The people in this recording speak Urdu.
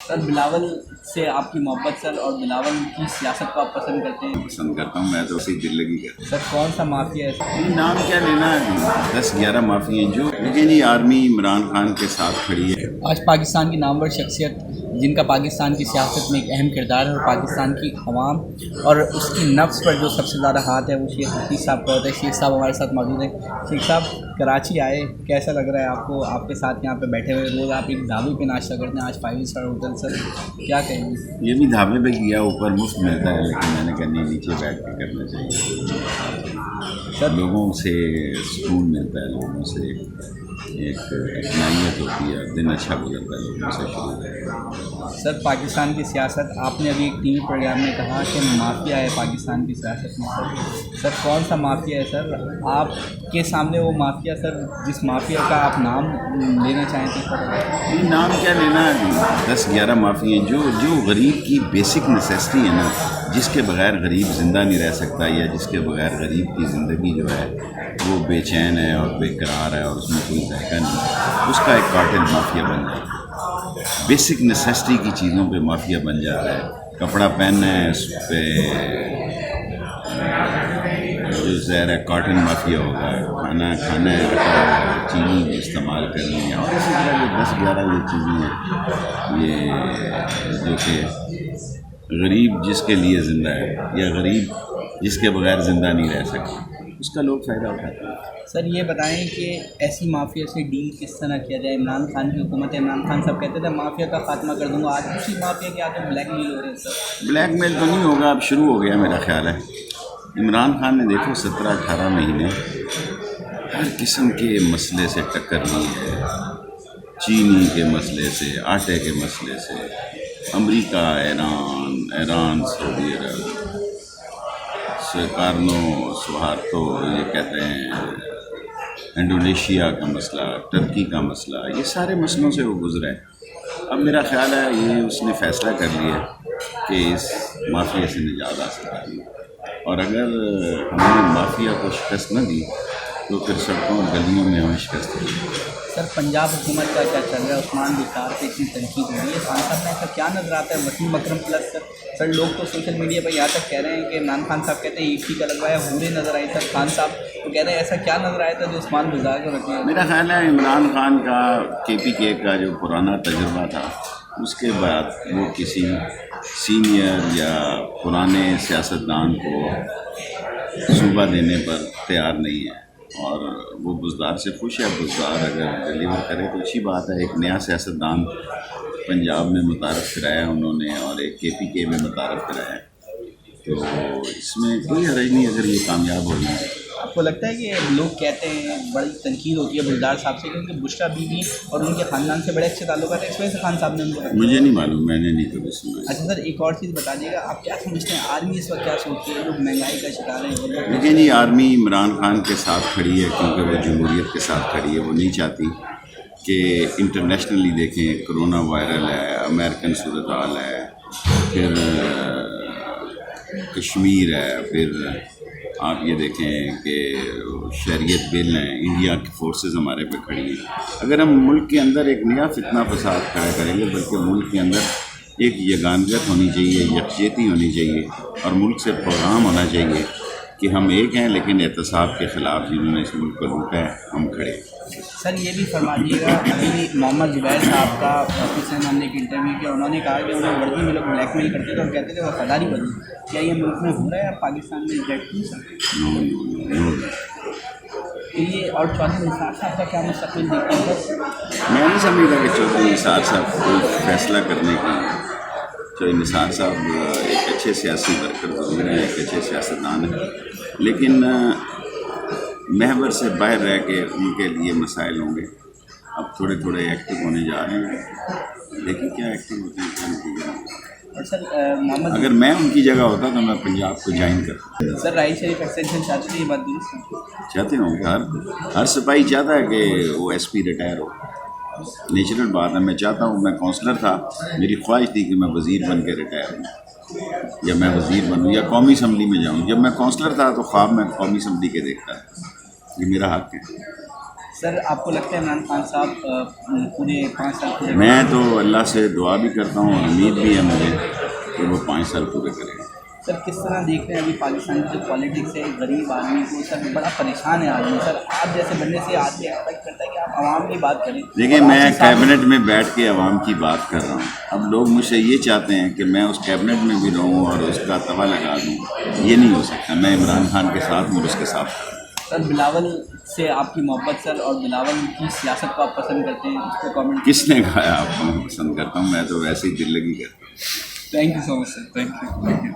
سر بلاول سے آپ کی محبت سر اور بلاول کی سیاست کو آپ پسند کرتے ہیں؟ پسند کرتا ہوں میں تو اسی دل لگی کرتا سر کون سا مافیا ہے سر؟ ہوں نام کیا لینا ہے 10-11 مافی ہیں جو لیکن یہ آرمی عمران خان کے ساتھ کھڑی ہے۔ آج پاکستان کی نامور شخصیت جن کا پاکستان کی سیاست میں ایک اہم کردار ہے اور پاکستان کی عوام اور اس کی نفس پر جو سب سے زیادہ ہاتھ ہے وہ شیخ حفیظ صاحب کا ہوتا ہے۔ شیخ صاحب ہمارے ساتھ موجود ہیں۔ شیخ صاحب کراچی آئے، کیسا لگ رہا ہے آپ کو؟ آپ کے ساتھ یہاں پہ بیٹھے ہوئے، روز آپ ایک ڈھابے پہ ناشتہ کرتے ہیں، آج 5 اسٹار ہوٹل، سر کیا کہیں گے؟ یہ بھی ڈھابے پہ کیا، اوپر مفت ملتا ہے، لیکن میں نے کہا نہیں، نیچے بیٹھ کے کرنا چاہیے۔ سر لوگوں سے سکون ملتا ہے، لوگوں سے ایک اطمینانیت ہوتی ہے، دن اچھا گزرتا ہے لوگوں سے شروع۔ سر پاکستان کی سیاست، آپ نے ابھی ایک ٹی وی پروگرام میں کہا کہ مافیا ہے پاکستان کی سیاست میں، سر کون سا مافیا ہے سر؟ آپ کے سامنے وہ مافیا سر جس مافیا کا آپ نام لینا چاہیں تو سر؟ یہ نام کیا لینا ہے 10-11 مافی ہیں جو غریب کی بیسک نیسیسٹی ہے نا، جس کے بغیر غریب زندہ نہیں رہ سکتا، یا جس کے بغیر غریب کی زندگی جو ہے وہ بے چین ہے اور بے قرار ہے اور اس میں کوئی ذائقہ نہیں ہے، اس کا ایک کارٹل مافیا بن جائے گا۔ بیسک نیسیسٹی کی چیزوں پہ مافیا بن جاتا ہے۔ کپڑا پہننا ہے، اس پہ جو زہر ہے کاٹن مافیا ہوگا، کھانا ہے چینی استعمال کرنی ہے، اور اسی طرح یہ 10-11 یہ چیزیں ہیں یہ جو کہ غریب جس کے لیے زندہ ہے یا غریب جس کے بغیر زندہ نہیں رہ سکتا، اس کا لوگ فائدہ اٹھاتے ہیں۔ سر یہ بتائیں کہ ایسی مافیا سے ڈیل کس طرح کیا جائے؟ عمران خان کی حکومت ہے، عمران خان صاحب کہتے تھے مافیا کا خاتمہ کر دوں گا، آج اسی مافیا کے آگے بلیک میل ہو رہے ہیں سر۔ بلیک میل تو نہیں ہوگا، اب شروع ہو گیا میرا خیال ہے۔ عمران خان نے دیکھو 17-18 مہینے ہر قسم کے مسئلے سے ٹکر لی ہے، چینی کے مسئلے سے، آٹے کے مسئلے سے، امریکہ، ایران، سعودی عرب، کارنو سوہارتو، یہ کہتے ہیں انڈونیشیا کا مسئلہ، ٹرکی کا مسئلہ، یہ سارے مسئلوں سے وہ گزرا ہے۔ اب میرا خیال ہے یہ اس نے فیصلہ کر لیا کہ اس مافیا سے نجات حاصل کرنی، اور اگر ہم نے مافیا کو شکست نہ دی تو پھر سڑکوں اور گلیوں میں ہمیں شکست دی۔ سر پنجاب حکومت کا کیا چل رہا ہے؟ عثمان بشار پہ اتنی تنقید ہو رہی ہے، خان صاحب میں ایسا کیا نظر آتا ہے؟ وسیم اکرم پلس سر لوگ تو سوشل میڈیا پہ یہاں تک کہہ رہے ہیں کہ عمران خان صاحب کہتے ہیں ایک ہی کا لگوایا، ہورے نظر آئی سر، خان صاحب تو کہہ رہے ہیں ایسا کیا نظر آیا تھا جو عثمان بشار کو رکھے؟ میرا خیال ہے عمران خان کا KPK کا جو پرانا تجربہ تھا، اس کے بعد وہ کسی سینئر یا پرانے سیاستدان کو صوبہ دینے پر تیار نہیں ہے، اور وہ بزدار سے خوش ہے۔ بزدار اگر ڈلیور کرے تو اچھی بات ہے۔ ایک نیا سیاستدان پنجاب میں متعارف کرایا انہوں نے، اور ایک KPK میں متعارف کرایا، تو اس میں کوئی حرج نہیں اگر یہ کامیاب ہو جائے۔ آپ کو لگتا ہے کہ لوگ کہتے ہیں بڑی تنقید ہوتی ہے بلدار صاحب سے کیونکہ بشرا بی بی اور ان کے خاندان سے بڑے اچھے تعلقات ہیں، اس وجہ سے خان صاحب نے ان کو رکھا؟ مجھے نہیں معلوم، میں نے نہیں کبھی سنا۔ اچھا سر ایک اور چیز بتا دیجیے گا، آپ کیا سمجھتے ہیں آرمی اس وقت کیا سوچتی ہے؟ لوگ مہنگائی کا شکار ہیں، لیکن یہ آرمی عمران خان کے ساتھ کھڑی ہے کیونکہ وہ جمہوریت کے ساتھ کھڑی ہے۔ وہ نہیں چاہتی کہ انٹرنیشنلی دیکھیں، کرونا وائرل ہے، امریکن صورتحال ہے، پھر کشمیر ہے، پھر آپ یہ دیکھیں کہ شہریت بل ہیں، انڈیا کی فورسز ہمارے پہ کھڑی ہیں۔ اگر ہم ملک کے اندر ایک نیا فتنہ فساد کھڑا کریں گے، بلکہ ملک کے اندر ایک یگانگت ہونی چاہیے، یکجہتی ہونی چاہیے، اور ملک سے پیغام ہونا چاہیے کہ ہم ایک ہیں، لیکن اعتصاب کے خلاف جنہوں نے اس ملک کو لوٹا ہے ہم کھڑے ہیں۔ سر یہ بھی فرما دیجیے گا، ابھی محمد زبیر صاحب کا آفس میں ہم نے ایک انٹرویو کیا، انہوں نے کہا کہ انہیں ورزی میں لوگ بلیک میل کرتے تھے اور کہتے تھے وفاداری بنی، کیا یہ ملک میں ہو رہا ہے اب پاکستان میں ایگزیکٹلی سر؟ نو۔ تو یہ اور چودھری نثار صاحب کا کیا مستقبل دیکھتے ہیں سر؟ میں نہیں سمجھتا کہ چودھری نثار صاحب کو فیصلہ کرنے کی، چودھری نثار صاحب ایک اچھے سیاسی ورکر ضرور ہیں، ایک اچھے سیاستدان ہیں، لیکن محور سے باہر رہ کے ان کے لیے مسائل ہوں گے۔ اب تھوڑے تھوڑے ایکٹیو ہونے جا رہے ہیں، دیکھیں کیا ایکٹیو ہوتے ہیں، کیا نتیجہ ہوتا ہے۔ اور سر محمد اگر میں ان کی جگہ ہوتا تو میں پنجاب کو جوائن کرتا۔ سر رائی شریف ایکسٹینشن چاہتے تھے، یہ بات درست ہے؟ چاہتے ہوں ہر سپاہی چاہتا ہے کہ وہ SP ریٹائر ہو، نیچرل بات ہے۔ میں چاہتا ہوں، میں کونسلر تھا، میری خواہش تھی کہ میں وزیر بن کے ریٹائر ہوں، یا میں وزیر بنوں یا قومی اسمبلی میں جاؤں۔ جب میں کونسلر تھا تو خواب میں قومی اسمبلی کے دیکھتا، یہ میرا حق ہے۔ سر آپ کو لگتا ہے عمران خان صاحب پورے 5 سال پورے میں تو اللہ سے دعا بھی کرتا ہوں اور امید بھی ہے مجھے کہ وہ 5 سال پورے کریں گے. سر کس طرح دیکھ رہے ہیں ابھی پاکستان کی جو پالیٹکس ہے غریب آدمی کو سر بڑا پریشان ہے آدمی سر آپ جیسے بندے سے آدمی ایکسپیکٹ کرتا ہے کہ آپ عوام کی بات کریں. دیکھیں میں کیبنٹ میں بیٹھ کے عوام کی بات کر رہا ہوں. اب لوگ مجھ سے یہ چاہتے ہیں کہ میں اس کیبنٹ میں بھی رہوں اور اس کا توا لگا دوں. یہ نہیں ہو سکتا. میں عمران خان کے ساتھ ہوں اور اس کے ساتھ. سر بلاول سے آپ کی محبت سر اور بلاول کی سیاست کو آپ پسند کرتے ہیں اس پہ کامنٹ. کس نے کہا ہے آپ کو میں پسند کرتا ہوں؟ میں تو ویسے ہی دل لگی کرتا ہوں. Thank you so much sir. Thank you.